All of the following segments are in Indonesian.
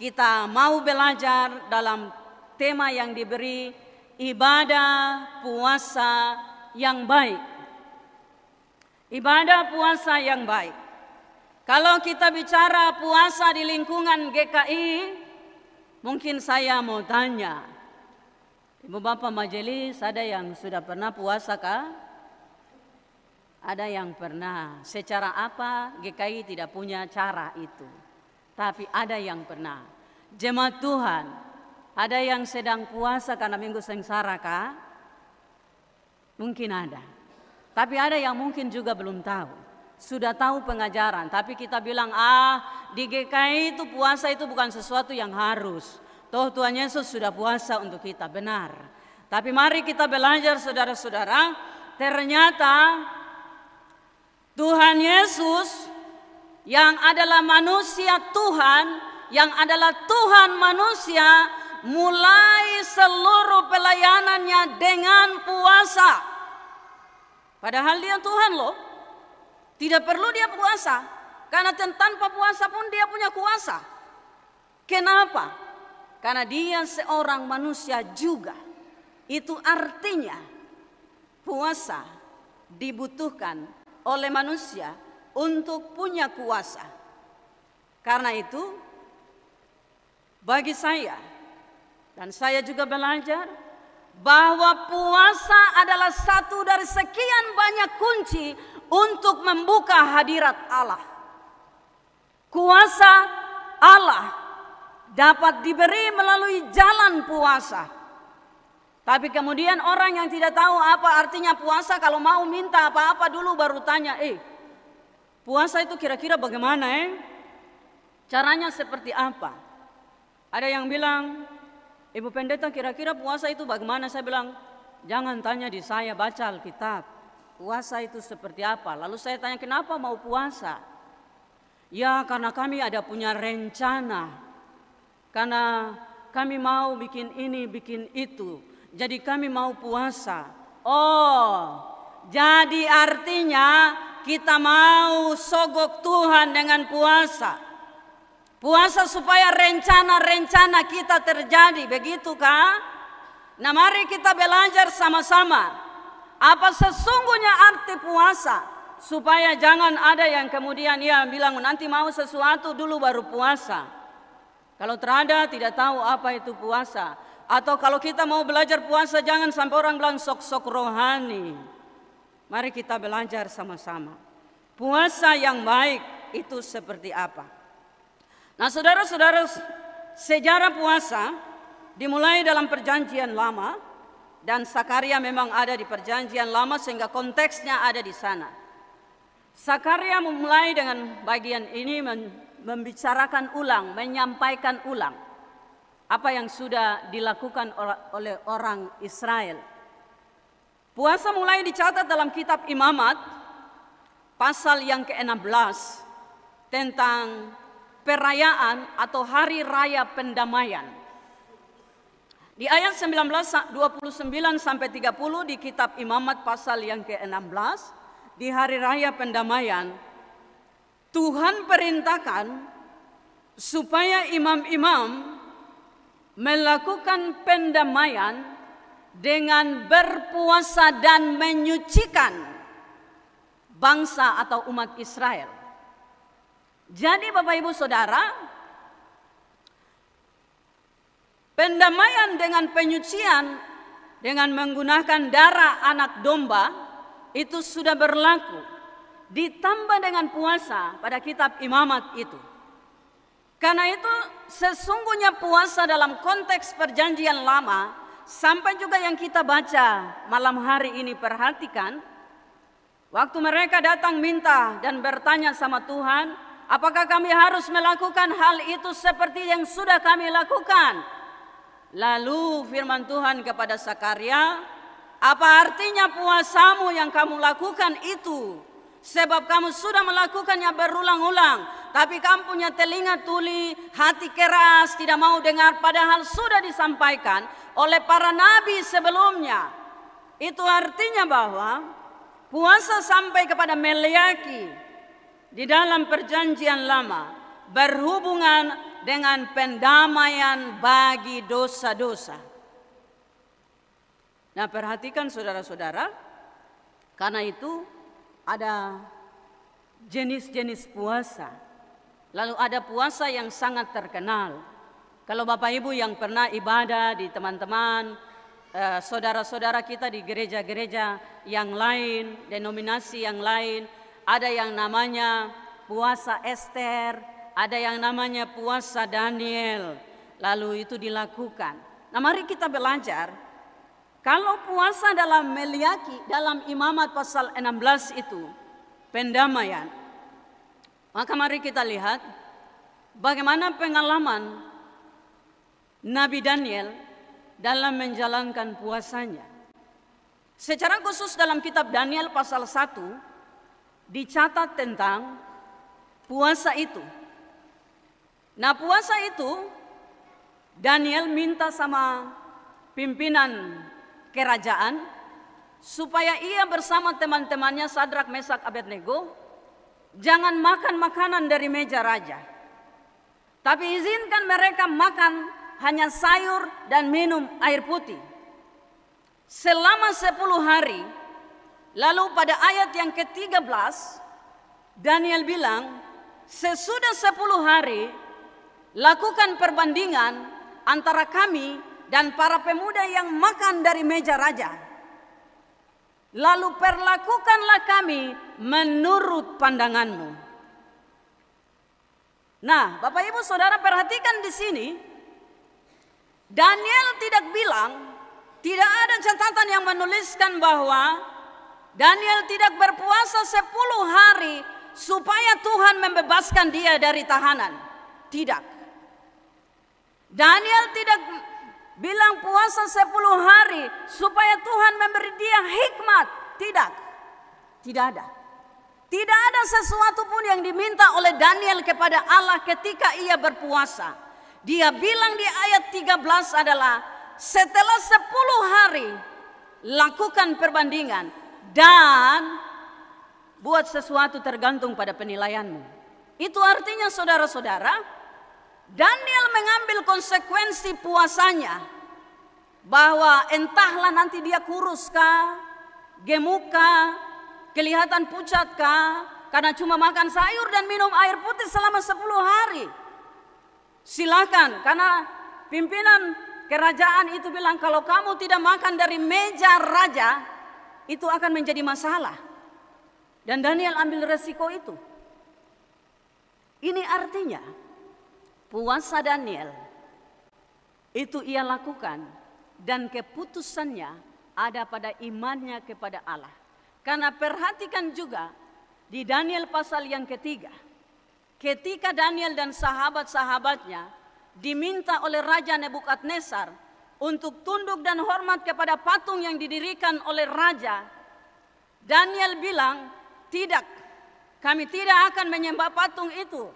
kita mau belajar dalam tema yang diberi, ibadah puasa yang baik. Ibadah puasa yang baik. Kalau kita bicara puasa di lingkungan GKI, mungkin saya mau tanya, Ibu Bapak Majelis, ada yang sudah pernah puasa kah? Ada yang pernah. Secara apa GKI tidak punya cara itu. Tapi ada yang pernah. Jemaat Tuhan, ada yang sedang puasa karena Minggu Sengsara kah? Mungkin ada. Tapi ada yang mungkin juga belum tahu. Sudah tahu pengajaran, tapi kita bilang, di GKI itu puasa itu bukan sesuatu yang harus. Toh Tuhan Yesus sudah puasa untuk kita, benar. Tapi mari kita belajar saudara-saudara, ternyata Tuhan Yesus yang adalah manusia Tuhan, yang adalah Tuhan manusia, mulai seluruh pelayanannya dengan puasa. Padahal dia Tuhan loh, tidak perlu dia puasa, karena tanpa puasa pun dia punya kuasa. Kenapa? Karena dia seorang manusia juga. Itu artinya puasa dibutuhkan oleh manusia untuk punya kuasa. Karena itu bagi saya, dan saya juga belajar bahwa puasa adalah satu dari sekian banyak kunci untuk membuka hadirat Allah. Kuasa Allah dapat diberi melalui jalan puasa. Tapi kemudian orang yang tidak tahu apa artinya puasa, kalau mau minta apa-apa dulu baru tanya, puasa itu kira-kira bagaimana caranya seperti apa? Ada yang bilang, Ibu Pendeta kira-kira puasa itu bagaimana? Saya bilang, jangan tanya di saya, baca Alkitab. Puasa itu seperti apa? Lalu saya tanya, kenapa mau puasa? Ya karena kami ada punya rencana. Karena kami mau bikin ini, bikin itu. Jadi kami mau puasa. Oh, jadi artinya kita mau sogok Tuhan dengan puasa. Puasa supaya rencana-rencana kita terjadi, begitukah? Nah mari kita belajar sama-sama. Apa sesungguhnya arti puasa? Supaya jangan ada yang kemudian bilang nanti mau sesuatu dulu baru puasa. Kalau terada tidak tahu apa itu puasa. Atau kalau kita mau belajar puasa jangan sampai orang bilang sok-sok rohani. Mari kita belajar sama-sama. Puasa yang baik itu seperti apa? Nah saudara-saudara, sejarah puasa dimulai dalam perjanjian lama. Dan Sakaria memang ada di perjanjian lama sehingga konteksnya ada di sana. Sakaria memulai dengan bagian ini membicarakan ulang, menyampaikan ulang apa yang sudah dilakukan oleh orang Israel. Puasa mulai dicatat dalam kitab Imamat pasal yang ke-16 tentang perayaan atau hari raya pendamaian. Di ayat 29 sampai 30 di kitab Imamat pasal yang ke-16, di hari raya pendamaian Tuhan perintahkan supaya imam-imam melakukan pendamaian dengan berpuasa dan menyucikan bangsa atau umat Israel. Jadi Bapak Ibu Saudara, pendamaian dengan penyucian dengan menggunakan darah anak domba itu sudah berlaku. Ditambah dengan puasa pada kitab Imamat itu. Karena itu sesungguhnya puasa dalam konteks perjanjian lama, sampai juga yang kita baca malam hari ini, perhatikan. Waktu mereka datang minta dan bertanya sama Tuhan, apakah kami harus melakukan hal itu seperti yang sudah kami lakukan? Lalu firman Tuhan kepada Sakaria, apa artinya puasamu yang kamu lakukan itu? Sebab kamu sudah melakukannya berulang-ulang, tapi kamu punya telinga tuli, hati keras, tidak mau dengar, padahal sudah disampaikan oleh para nabi sebelumnya. Itu artinya bahwa puasa sampai kepada Meleaki di dalam perjanjian lama berhubungan dengan pendamaian bagi dosa-dosa. Nah, perhatikan saudara-saudara, karena itu ada jenis-jenis puasa. Lalu ada puasa yang sangat terkenal. Kalau Bapak Ibu yang pernah ibadah di teman-teman, saudara-saudara kita di gereja-gereja yang lain, denominasi yang lain, ada yang namanya puasa Ester, ada yang namanya puasa Daniel. Lalu itu dilakukan. Nah, mari kita belajar. Kalau puasa dalam Meliaki, dalam Imamat pasal 16 itu, pendamaian. Maka mari kita lihat bagaimana pengalaman Nabi Daniel dalam menjalankan puasanya. Secara khusus dalam kitab Daniel pasal 1 dicatat tentang puasa itu. Nah, puasa itu Daniel minta sama pimpinan kerajaan supaya ia bersama teman-temannya Sadrak, Mesak, Abednego jangan makan makanan dari meja raja. Tapi izinkan mereka makan hanya sayur dan minum air putih. Selama 10 hari. Lalu pada ayat yang ke-13 Daniel bilang, sesudah 10 hari lakukan perbandingan antara kami dan para pemuda yang makan dari meja raja. Lalu perlakukanlah kami menurut pandanganmu. Nah, Bapak Ibu Saudara perhatikan di sini, Daniel tidak bilang, tidak ada catatan yang menuliskan bahwa Daniel tidak berpuasa 10 hari supaya Tuhan membebaskan dia dari tahanan. Tidak. Daniel tidak bilang puasa 10 hari supaya Tuhan memberi dia hikmat. Tidak. Tidak ada. Tidak ada sesuatu pun yang diminta oleh Daniel kepada Allah ketika ia berpuasa. Dia bilang di ayat 13 adalah setelah 10 hari lakukan perbandingan dan buat sesuatu tergantung pada penilaianmu. Itu artinya saudara-saudara, Daniel mengambil konsekuensi puasanya, bahwa entahlah nanti dia kurus kah, gemuk kah, kelihatan pucat kah, karena cuma makan sayur dan minum air putih selama 10 hari. Silakan, karena pimpinan kerajaan itu bilang kalau kamu tidak makan dari meja raja, itu akan menjadi masalah. Dan Daniel ambil resiko itu. Ini artinya puasa Daniel itu ia lakukan dan keputusannya ada pada imannya kepada Allah. Karena perhatikan juga di Daniel pasal yang ketiga, ketika Daniel dan sahabat-sahabatnya diminta oleh Raja Nebukadnezar untuk tunduk dan hormat kepada patung yang didirikan oleh Raja, Daniel bilang, tidak, kami tidak akan menyembah patung itu.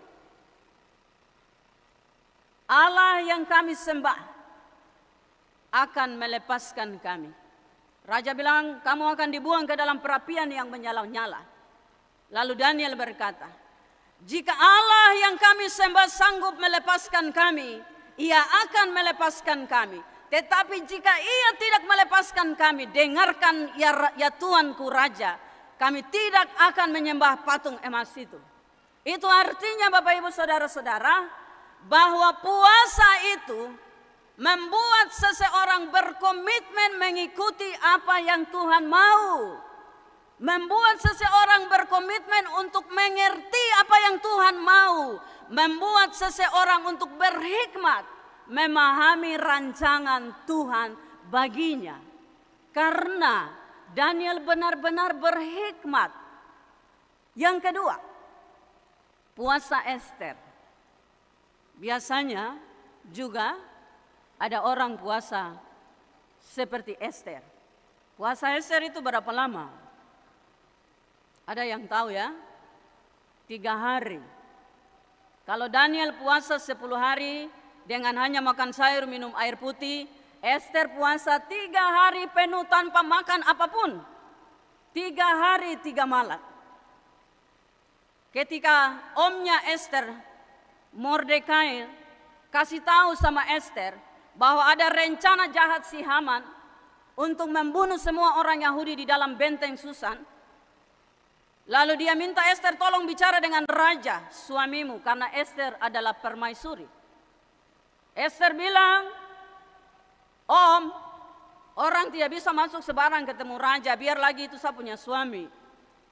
Allah yang kami sembah akan melepaskan kami. Raja bilang, kamu akan dibuang ke dalam perapian yang menyala-nyala. Lalu Daniel berkata, jika Allah yang kami sembah sanggup melepaskan kami, ia akan melepaskan kami. Tetapi jika ia tidak melepaskan kami, dengarkan ya Tuanku Raja, kami tidak akan menyembah patung emas itu. Itu artinya Bapak Ibu Saudara-saudara, bahwa puasa itu membuat seseorang berkomitmen mengikuti apa yang Tuhan mau. Membuat seseorang berkomitmen untuk mengerti apa yang Tuhan mau. Membuat seseorang untuk berhikmat, memahami rancangan Tuhan baginya. Karena Daniel benar-benar berhikmat. Yang kedua, puasa Ester. Biasanya juga ada orang puasa seperti Ester. Puasa Ester itu berapa lama? Ada yang tahu ya? 3 hari. Kalau Daniel puasa 10 hari dengan hanya makan sayur, minum air putih, Ester puasa 3 hari penuh tanpa makan apapun. 3 hari 3 malam. Ketika omnya Ester, Mordekai, kasih tahu sama Ester bahwa ada rencana jahat si Haman untuk membunuh semua orang Yahudi di dalam benteng Susan. Lalu dia minta Ester tolong bicara dengan raja suamimu karena Ester adalah permaisuri. Ester bilang, Om, orang tidak bisa masuk sembarang ketemu raja, biar lagi itu saya punya suami.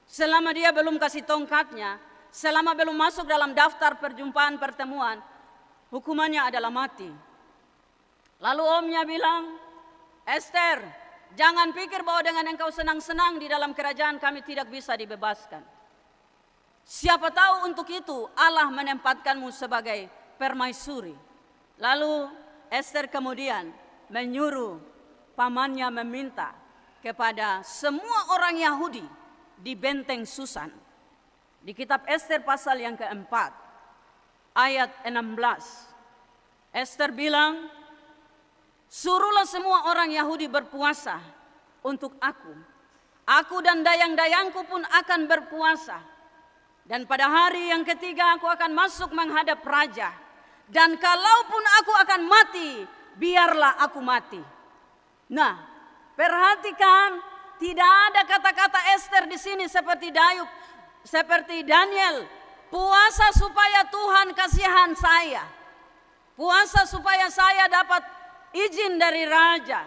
Selama dia belum kasih tongkatnya, selama belum masuk dalam daftar perjumpaan pertemuan, hukumannya adalah mati. Lalu omnya bilang, Ester, jangan pikir bahwa dengan engkau senang-senang di dalam kerajaan kami tidak bisa dibebaskan. Siapa tahu untuk itu Allah menempatkanmu sebagai permaisuri. Lalu Ester kemudian menyuruh pamannya meminta kepada semua orang Yahudi di benteng Susan. Di kitab Ester pasal yang keempat, ayat 16. Ester bilang, suruhlah semua orang Yahudi berpuasa untuk aku. Aku dan dayang-dayangku pun akan berpuasa. Dan pada hari yang ketiga aku akan masuk menghadap raja. Dan kalaupun aku akan mati, biarlah aku mati. Nah, perhatikan, tidak ada kata-kata Ester di sini seperti Daniel. Puasa supaya Tuhan kasihan saya. Puasa supaya saya dapat izin dari raja.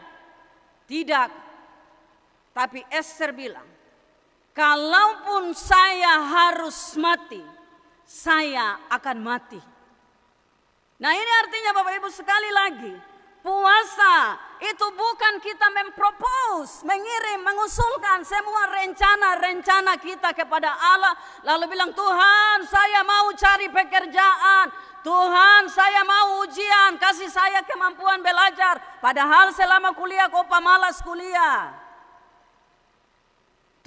Tidak. Tapi Ester bilang, kalaupun saya harus mati, saya akan mati. Nah, ini artinya Bapak Ibu sekali lagi, puasa itu bukan kita mempropose, mengirim, mengusulkan semua rencana-rencana kita kepada Allah. Lalu bilang, Tuhan saya mau cari pekerjaan, Tuhan saya mau ujian, kasih saya kemampuan belajar. Padahal selama kuliah kau pemalas kuliah.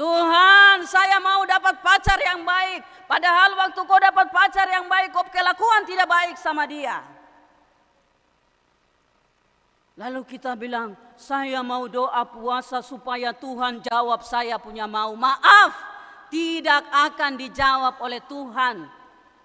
Tuhan saya mau dapat pacar yang baik, padahal waktu kau dapat pacar yang baik kau kelakuan tidak baik sama dia. Lalu kita bilang, saya mau doa puasa supaya Tuhan jawab saya punya mau. Maaf, tidak akan dijawab oleh Tuhan.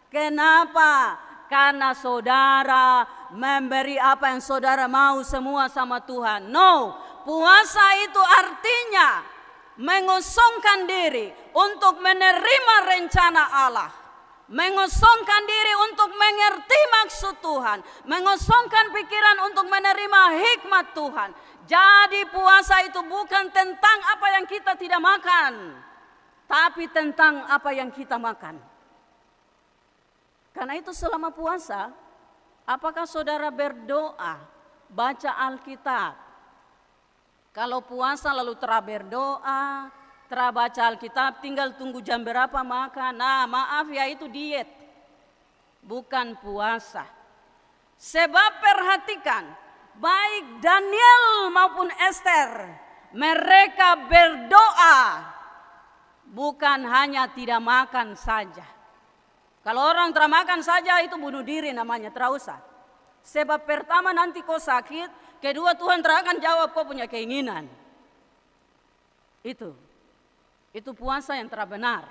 Kenapa? Karena saudara memberi apa yang saudara mau semua sama Tuhan. No, puasa itu artinya mengosongkan diri untuk menerima rencana Allah. Mengosongkan diri untuk mengerti maksud Tuhan. Mengosongkan pikiran untuk menerima hikmat Tuhan. Jadi puasa itu bukan tentang apa yang kita tidak makan, tapi tentang apa yang kita makan. Karena itu selama puasa, apakah saudara berdoa, baca Alkitab? Kalau puasa lalu berdoa, baca Alkitab, tinggal tunggu jam berapa makan. Nah, maaf ya, itu diet, bukan puasa. Sebab perhatikan, baik Daniel maupun Ester, mereka berdoa, bukan hanya tidak makan saja. Kalau orang termakan saja itu bunuh diri namanya, tidak usah. Sebab pertama nanti kau sakit, kedua Tuhan akan jawab kau punya keinginan. Itu puasa yang benar.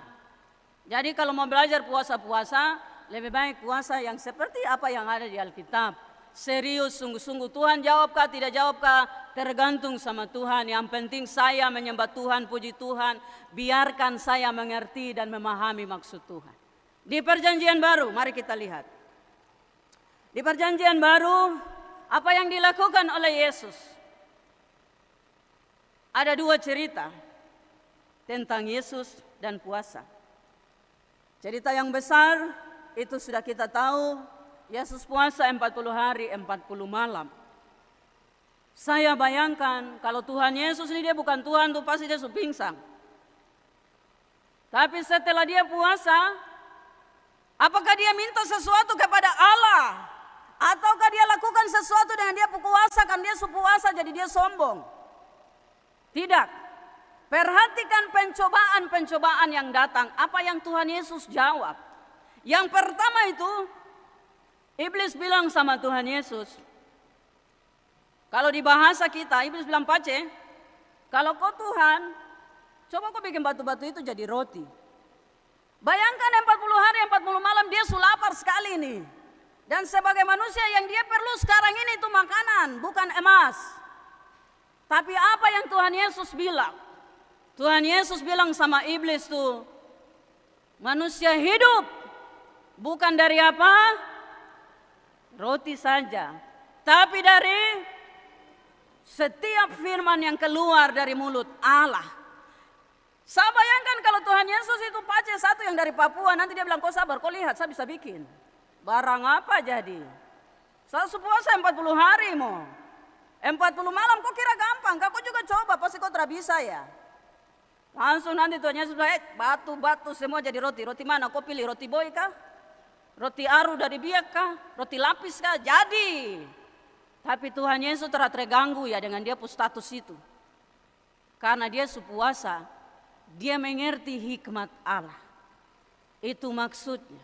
Jadi kalau mau belajar puasa-puasa, lebih baik puasa yang seperti apa yang ada di Alkitab. Serius, sungguh-sungguh. Tuhan jawabkah, tidak jawabkah, tergantung sama Tuhan. Yang penting saya menyembah Tuhan, puji Tuhan. Biarkan saya mengerti dan memahami maksud Tuhan. Di perjanjian baru, mari kita lihat. Di perjanjian baru, apa yang dilakukan oleh Yesus? Ada dua cerita tentang Yesus dan puasa. Cerita yang besar itu sudah kita tahu, Yesus puasa 40 hari 40 malam. Saya bayangkan kalau Tuhan Yesus ini dia bukan Tuhan tuh pasti dia pingsan. Tapi setelah dia puasa, apakah dia minta sesuatu kepada Allah? Ataukah dia lakukan sesuatu dengan dia puasa, kan dia puasa jadi dia sombong? Tidak. Perhatikan pencobaan-pencobaan yang datang. Apa yang Tuhan Yesus jawab? Yang pertama itu, iblis bilang sama Tuhan Yesus. Kalau di bahasa kita, iblis bilang, Pace, kalau kau Tuhan, coba kau bikin batu-batu itu jadi roti. Bayangkan 40 hari 40 malam dia lapar sekali nih. Dan sebagai manusia yang dia perlu sekarang ini itu makanan, bukan emas. Tapi apa yang Tuhan Yesus bilang? Tuhan Yesus bilang sama iblis tuh, manusia hidup bukan dari apa? Roti saja, tapi dari setiap firman yang keluar dari mulut Allah. Saya bayangkan kalau Tuhan Yesus itu pace satu yang dari Papua, nanti dia bilang, kau sabar, kau lihat saya bisa bikin. Barang apa jadi? Saya puasa 40 hari mau. 40 malam kok kira gampang? Kau juga coba, pasti kau tidak bisa ya. Langsung nanti Tuhan Yesus bilang, batu-batu semua jadi roti. Roti mana? Kau pilih roti boy kah? Roti aru dari biak kah? Roti lapis kah? Jadi. Tapi Tuhan Yesus terganggu ya dengan dia status itu. Karena dia puasa, dia mengerti hikmat Allah. Itu maksudnya.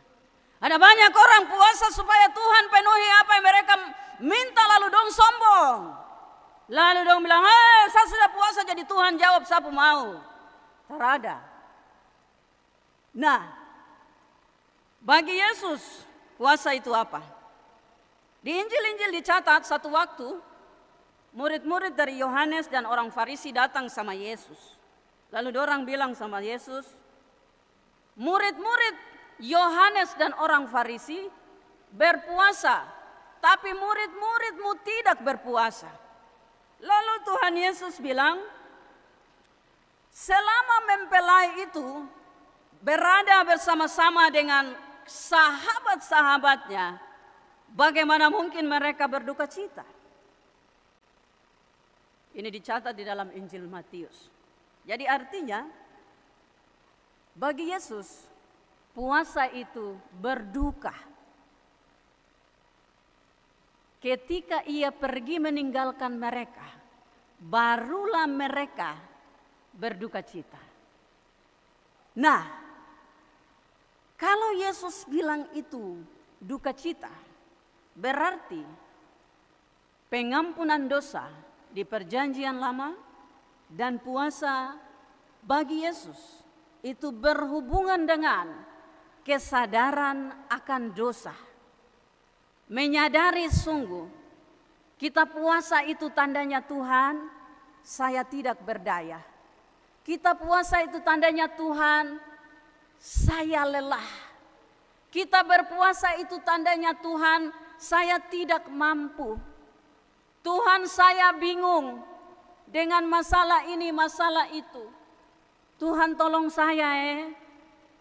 Ada banyak orang puasa supaya Tuhan penuhi apa yang mereka minta, lalu dong sombong. Lalu dong bilang, saya sudah puasa jadi Tuhan jawab siapa mau. Terada. Nah, bagi Yesus puasa itu apa? Di Injil-Injil dicatat satu waktu murid-murid dari Yohanes dan orang Farisi datang sama Yesus. Lalu orang bilang sama Yesus, murid-murid Yohanes dan orang Farisi berpuasa, tapi murid-muridmu tidak berpuasa. Lalu Tuhan Yesus bilang, selama mempelai itu berada bersama-sama dengan sahabat-sahabatnya, bagaimana mungkin mereka berduka cita? Ini dicatat di dalam Injil Matius. Jadi artinya, bagi Yesus, puasa itu berduka. Ketika ia pergi meninggalkan mereka, barulah mereka berduka cita. Nah, kalau Yesus bilang itu duka cita, berarti pengampunan dosa di Perjanjian Lama dan puasa bagi Yesus itu berhubungan dengan kesadaran akan dosa. Menyadari sungguh kita puasa itu tandanya Tuhan, saya tidak berdaya. Kita puasa itu tandanya Tuhan, saya lelah. Kita berpuasa itu tandanya Tuhan, saya tidak mampu. Tuhan, saya bingung dengan masalah ini, masalah itu. Tuhan tolong saya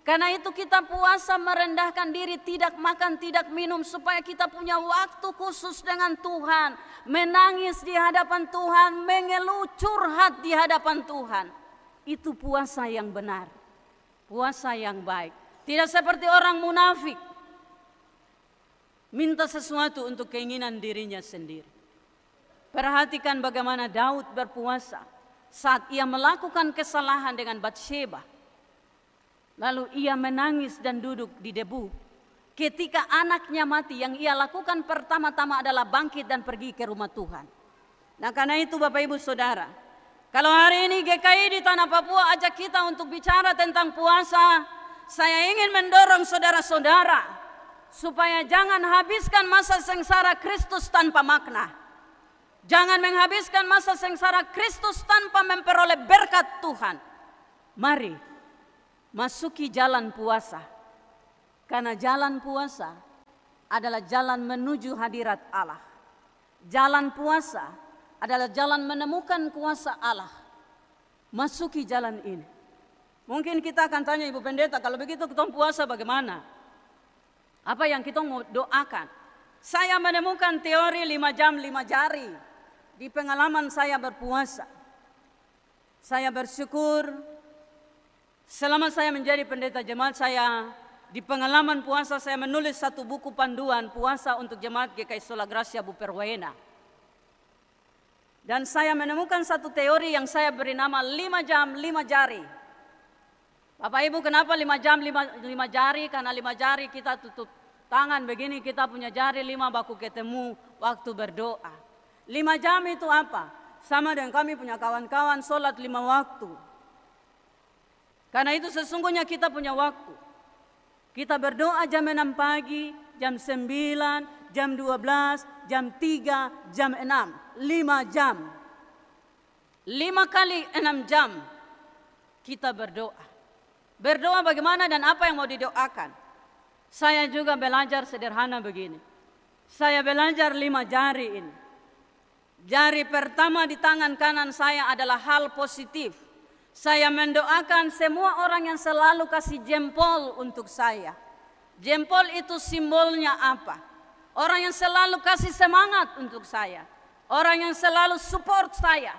Karena itu kita puasa merendahkan diri, tidak makan, tidak minum, supaya kita punya waktu khusus dengan Tuhan. Menangis di hadapan Tuhan, mengeluh, curhat di hadapan Tuhan. Itu puasa yang benar, puasa yang baik. Tidak seperti orang munafik, minta sesuatu untuk keinginan dirinya sendiri. Perhatikan bagaimana Daud berpuasa saat ia melakukan kesalahan dengan Batsheba. Lalu ia menangis dan duduk di debu. Ketika anaknya mati, yang ia lakukan pertama-tama adalah bangkit dan pergi ke rumah Tuhan. Nah, karena itu Bapak Ibu Saudara, kalau hari ini GKI di Tanah Papua ajak kita untuk bicara tentang puasa, saya ingin mendorong saudara-saudara supaya jangan habiskan masa sengsara Kristus tanpa makna. Jangan menghabiskan masa sengsara Kristus tanpa memperoleh berkat Tuhan. Mari masuki jalan puasa, karena jalan puasa adalah jalan menuju hadirat Allah. Jalan puasa adalah jalan menemukan kuasa Allah. Masuki jalan ini. Mungkin kita akan tanya Ibu Pendeta, kalau begitu kita puasa bagaimana? Apa yang kita mau doakan? Saya menemukan teori 5 jam 5 jari di pengalaman saya berpuasa. Saya bersyukur selama saya menjadi pendeta jemaat, saya di pengalaman puasa saya menulis satu buku panduan puasa untuk jemaat GKI Sola Gracia Buperwena. Dan saya menemukan satu teori yang saya beri nama 5 jam 5 jari. Bapak Ibu, kenapa 5 jam 5 jari? Karena 5 jari kita tutup tangan begini, kita punya jari 5 baku ketemu waktu berdoa. 5 jam itu apa? Sama dengan kami punya kawan-kawan sholat 5 waktu. Karena itu sesungguhnya kita punya waktu. Kita berdoa jam 6 pagi, jam 9, jam 12, jam 3, jam 6. 5 jam. 5 kali 6 jam kita berdoa. Berdoa bagaimana dan apa yang mau didoakan. Saya juga belajar sederhana begini. Saya belajar 5 jari ini. Jari pertama di tangan kanan saya adalah hal positif. Saya mendoakan semua orang yang selalu kasih jempol untuk saya. Jempol itu simbolnya apa? Orang yang selalu kasih semangat untuk saya. Orang yang selalu support saya.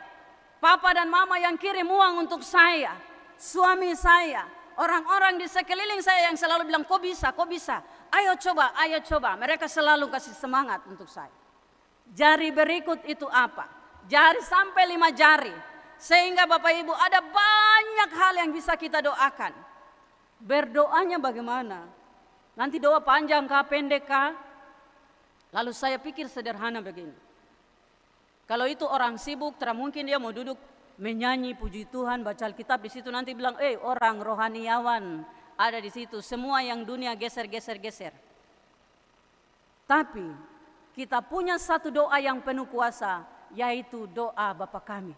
Papa dan mama yang kirim uang untuk saya. Suami saya. Orang-orang di sekeliling saya yang selalu bilang, kok bisa, kok bisa. Ayo coba, ayo coba. Mereka selalu kasih semangat untuk saya. Jari berikut itu apa? Jari sampai 5 jari. Sehingga Bapak Ibu ada banyak hal yang bisa kita doakan. Berdoanya bagaimana? Nanti doa panjang kah, pendek kah? Lalu saya pikir sederhana begini. Kalau itu orang sibuk, tidak mungkin dia mau duduk menyanyi puji Tuhan, baca Alkitab di situ nanti bilang, orang rohaniawan ada di situ. Semua yang dunia geser. Tapi kita punya satu doa yang penuh kuasa, yaitu doa Bapa kami.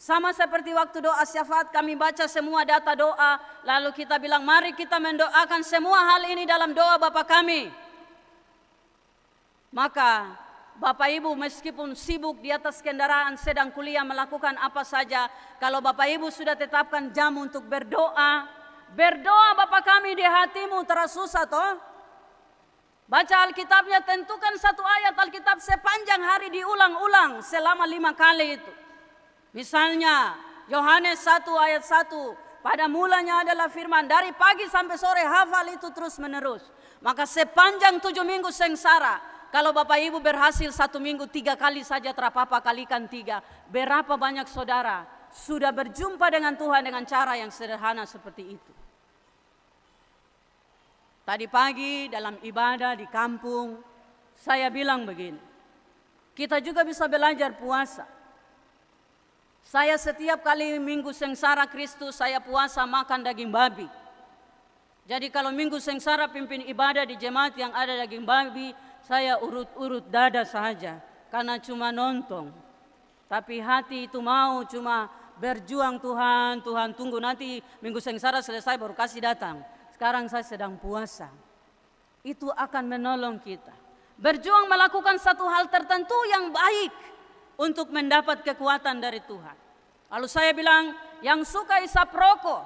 Sama seperti waktu doa syafaat kami baca semua data doa, lalu kita bilang mari kita mendoakan semua hal ini dalam doa Bapa kami. Maka Bapak Ibu meskipun sibuk di atas kendaraan sedang kuliah melakukan apa saja, kalau Bapak Ibu sudah tetapkan jam untuk berdoa, berdoa Bapa kami di hatimu, terus susah toh? Baca Alkitabnya, tentukan satu ayat Alkitab sepanjang hari diulang-ulang selama 5 kali itu. Misalnya Yohanes 1 ayat 1, pada mulanya adalah firman, dari pagi sampai sore hafal itu terus menerus. Maka sepanjang 7 minggu sengsara, kalau Bapak Ibu berhasil 1 minggu 3 kali saja terapapa kalikan 3, berapa banyak saudara sudah berjumpa dengan Tuhan dengan cara yang sederhana seperti itu. Tadi pagi dalam ibadah di kampung, saya bilang begini, kita juga bisa belajar puasa. Saya setiap kali minggu sengsara Kristus, saya puasa makan daging babi. Jadi kalau minggu sengsara pimpin ibadah di jemaat yang ada daging babi, saya urut-urut dada saja, karena cuma nonton. Tapi hati itu mau cuma berjuang, Tuhan, Tuhan tunggu nanti minggu sengsara selesai baru kasih datang. Sekarang saya sedang puasa. Itu akan menolong kita. Berjuang melakukan satu hal tertentu yang baik untuk mendapat kekuatan dari Tuhan. Lalu saya bilang, yang suka isap rokok,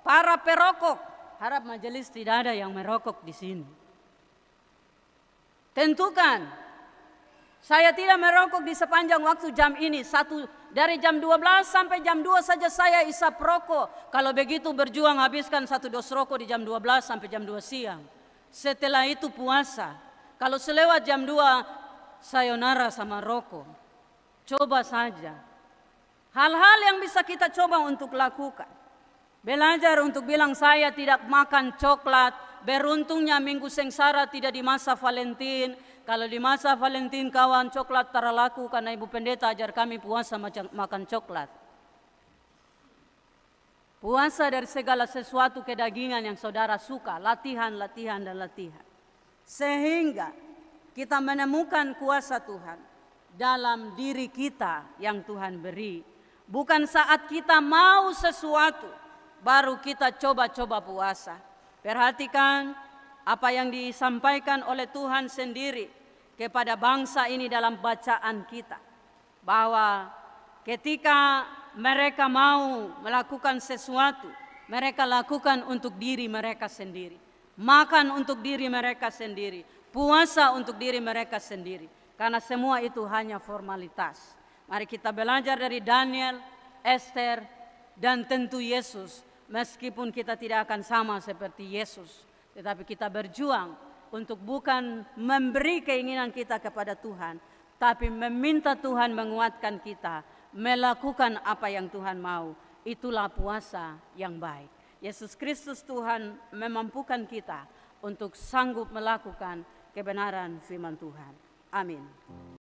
para perokok, harap majelis tidak ada yang merokok di sini. Tentukan, saya tidak merokok di sepanjang waktu jam ini. Dari jam 12 sampai jam 2 saja saya isap rokok. Kalau begitu berjuang habiskan 1 dos rokok di jam 12 sampai jam 2 siang. Setelah itu puasa. Kalau selewat jam 2, sayonara sama rokok. Coba saja. Hal-hal yang bisa kita coba untuk lakukan. Belajar untuk bilang saya tidak makan coklat. Beruntungnya minggu sengsara tidak di masa Valentin. Kalau di masa Valentin kawan coklat terlaku karena Ibu Pendeta ajar kami puasa makan coklat. Puasa dari segala sesuatu kedagingan yang saudara suka. Latihan. Sehingga kita menemukan kuasa Tuhan dalam diri kita yang Tuhan beri. Bukan saat kita mau sesuatu baru kita coba-coba puasa. Perhatikan apa yang disampaikan oleh Tuhan sendiri kepada bangsa ini dalam bacaan kita. Bahwa ketika mereka mau melakukan sesuatu, mereka lakukan untuk diri mereka sendiri. Makan untuk diri mereka sendiri. Puasa untuk diri mereka sendiri. Karena semua itu hanya formalitas. Mari kita belajar dari Daniel, Esther, dan tentu Yesus. Meskipun kita tidak akan sama seperti Yesus. Tetapi kita berjuang untuk bukan memberi keinginan kita kepada Tuhan. Tapi meminta Tuhan menguatkan kita. Melakukan apa yang Tuhan mau. Itulah puasa yang baik. Yesus Kristus Tuhan memampukan kita untuk sanggup melakukan kebenaran firman Tuhan. Amin.